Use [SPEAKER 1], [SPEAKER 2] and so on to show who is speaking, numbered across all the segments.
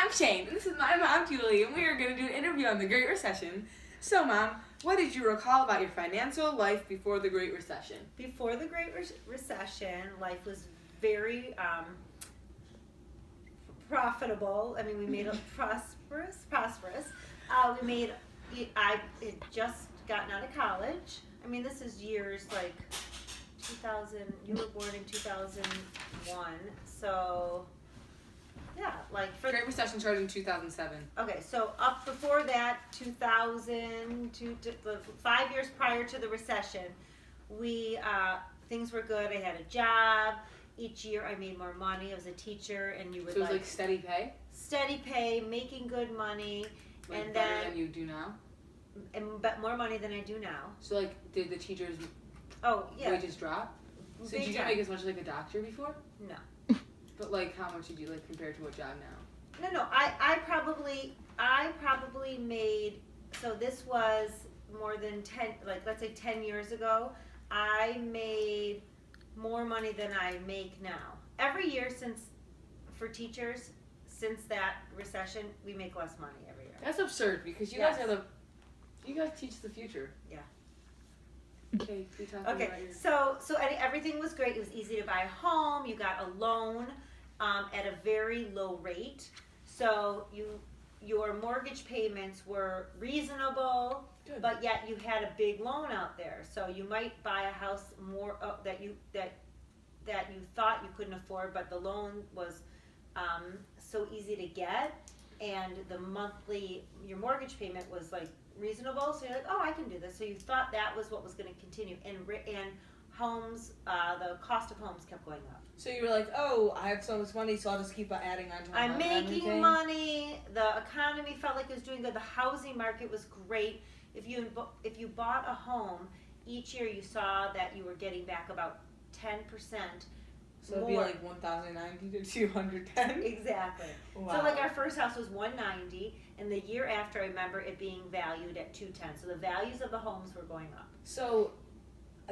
[SPEAKER 1] I'm Shane, and this is my mom, Julie, and we are going to do an interview on the Great Recession. So, Mom, what did you recall about your financial life before the Great Recession?
[SPEAKER 2] Before the Great Recession, life was very profitable. I mean, we made it prosperous. I had just gotten out of college. I mean, this is years like 2000. You were born in 2001, so yeah, like
[SPEAKER 1] The Great Recession started in 2007.
[SPEAKER 2] Okay, so up before that, 2000 to the 5 years prior to the recession, we things were good. I had a job. Each year I made more money. I was a teacher, and you would
[SPEAKER 1] So it was like steady pay?
[SPEAKER 2] Steady pay, making good money,
[SPEAKER 1] Like
[SPEAKER 2] and
[SPEAKER 1] better
[SPEAKER 2] then
[SPEAKER 1] than you do now?
[SPEAKER 2] but more money than I do now.
[SPEAKER 1] So like, did the teachers' wages drop? So
[SPEAKER 2] Big
[SPEAKER 1] did you
[SPEAKER 2] time.
[SPEAKER 1] make as much as like a doctor before?
[SPEAKER 2] No.
[SPEAKER 1] But like, how much did you like compare to what job now?
[SPEAKER 2] No. I probably made, so this was more than 10, like let's say 10 years ago, I made more money than I make now. Every year for teachers, since that recession, we make less money every year.
[SPEAKER 1] That's absurd because you guys teach the future.
[SPEAKER 2] Yeah.
[SPEAKER 1] Okay,
[SPEAKER 2] Okay, so everything was great. It was easy to buy a home. You got a loan at a very low rate. So your mortgage payments were reasonable,
[SPEAKER 1] Good.
[SPEAKER 2] but yet you had a big loan out there. So you might buy a house more that you thought you couldn't afford, but the loan was so easy to get, and your mortgage payment was like reasonable. So you're like, oh, I can do this. So you thought that was what was going to continue, and homes, the cost of homes kept going up.
[SPEAKER 1] So you were like, oh, I have so much money, so I'll just keep adding on to my
[SPEAKER 2] I'm making money. The economy felt like it was doing good. The housing market was great. If you bought a home, each year you saw that you were getting back about 10%.
[SPEAKER 1] So it'd be like 1,090 to 210.
[SPEAKER 2] Exactly.
[SPEAKER 1] Wow.
[SPEAKER 2] So like our first house was 190, and the year after I remember it being valued at 210. So the values of the homes were going up.
[SPEAKER 1] So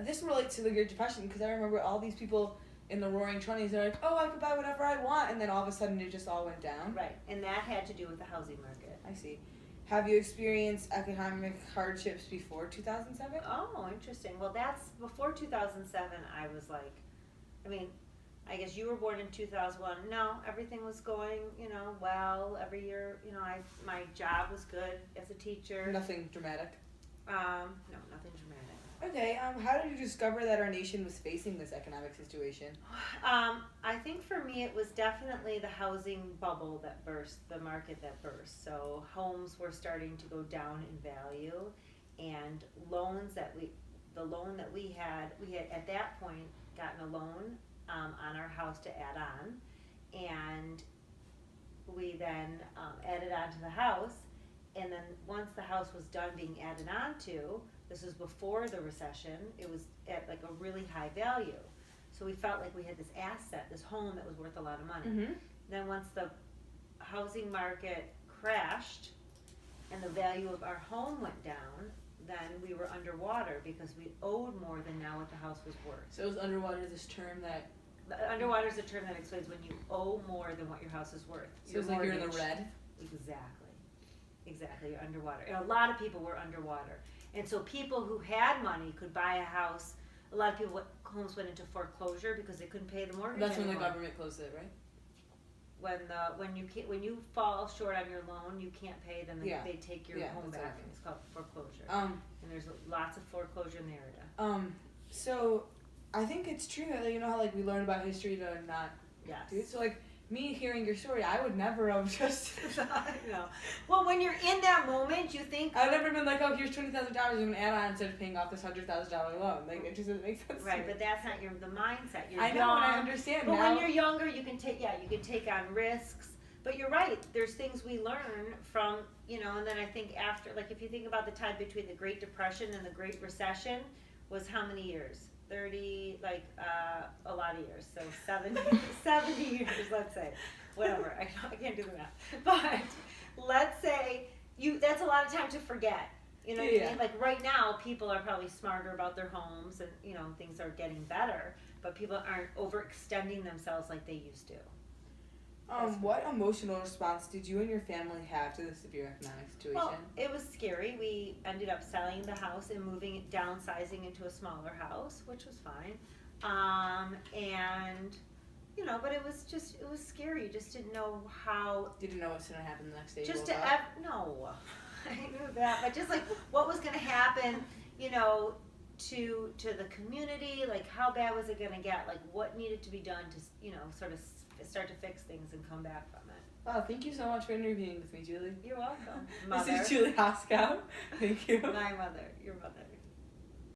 [SPEAKER 1] this relates to the Great Depression because I remember all these people in the Roaring 20s. They're like, oh, I could buy whatever I want, and then all of a sudden it just all went down.
[SPEAKER 2] Right, and that had to do with the housing market.
[SPEAKER 1] I see. Have you experienced economic hardships before 2007?
[SPEAKER 2] Oh, interesting. Well, that's before 2007. I was like, I guess you were born in 2001. No, everything was going, well. Every year, my job was good as a teacher.
[SPEAKER 1] Nothing dramatic?
[SPEAKER 2] No, nothing dramatic.
[SPEAKER 1] Okay, how did you discover that our nation was facing this economic situation?
[SPEAKER 2] I think for me it was definitely the housing bubble that burst, the market that burst. So homes were starting to go down in value, and the loan that we had at that point gotten a loan on our house to add on, and we then added on to the house, and then once the house was done being added on to, this was before the recession, it was at like a really high value. So we felt like we had this asset, this home that was worth a lot of money.
[SPEAKER 1] Mm-hmm.
[SPEAKER 2] Then once the housing market crashed and the value of our home went down, then we were underwater because we owed more than now what the house was worth.
[SPEAKER 1] So is underwater this term that...
[SPEAKER 2] Underwater is a term that explains when you owe more than what your house is worth.
[SPEAKER 1] So it's like you're in the red?
[SPEAKER 2] Exactly, you're underwater. And a lot of people were underwater. And so people who had money could buy a house. A lot of people, homes went into foreclosure because they couldn't pay the mortgage
[SPEAKER 1] That's when
[SPEAKER 2] anymore.
[SPEAKER 1] the government closed it, right?
[SPEAKER 2] When you fall short on your loan, you can't pay, then they take your home back. It's called foreclosure. And there's lots of foreclosure in the area.
[SPEAKER 1] So I think it's true that how like we learn about history to not do it. So like me hearing your story, I would never have just
[SPEAKER 2] No. Well, when you're in that moment, you think
[SPEAKER 1] I've never been like, oh, here's $20,000 I'm gonna add on instead of paying off this $100,000 loan. Like it just doesn't make sense.
[SPEAKER 2] Right, but that's not the mindset. You're
[SPEAKER 1] I know,
[SPEAKER 2] young,
[SPEAKER 1] and I understand.
[SPEAKER 2] But
[SPEAKER 1] now.
[SPEAKER 2] when you're younger, you can take on risks. But you're right. There's things we learn from and then I think after, like if you think about the time between the Great Depression and the Great Recession, was how many years? 30, a lot of years. So 70 years, let's say. Whatever. I can't do the math. But let's say that's a lot of time to forget. You know what I mean? Like right now, people are probably smarter about their homes, and things are getting better. But people aren't overextending themselves like they used to.
[SPEAKER 1] What emotional response did you and your family have to the severe economic situation?
[SPEAKER 2] Well, it was scary. We ended up selling the house and moving, downsizing into a smaller house, which was fine. And but it was scary. You just didn't know how.
[SPEAKER 1] Didn't know what's gonna happen the next day.
[SPEAKER 2] Just no, I knew that, but just like what was gonna happen, to the community, like how bad was it gonna get, like what needed to be done to sort of start to fix things and come back from it.
[SPEAKER 1] Wow, thank you so much for interviewing with me, Julie.
[SPEAKER 2] You're welcome. Mother.
[SPEAKER 1] This is Julie Hoskow. Thank you.
[SPEAKER 2] My mother, your mother.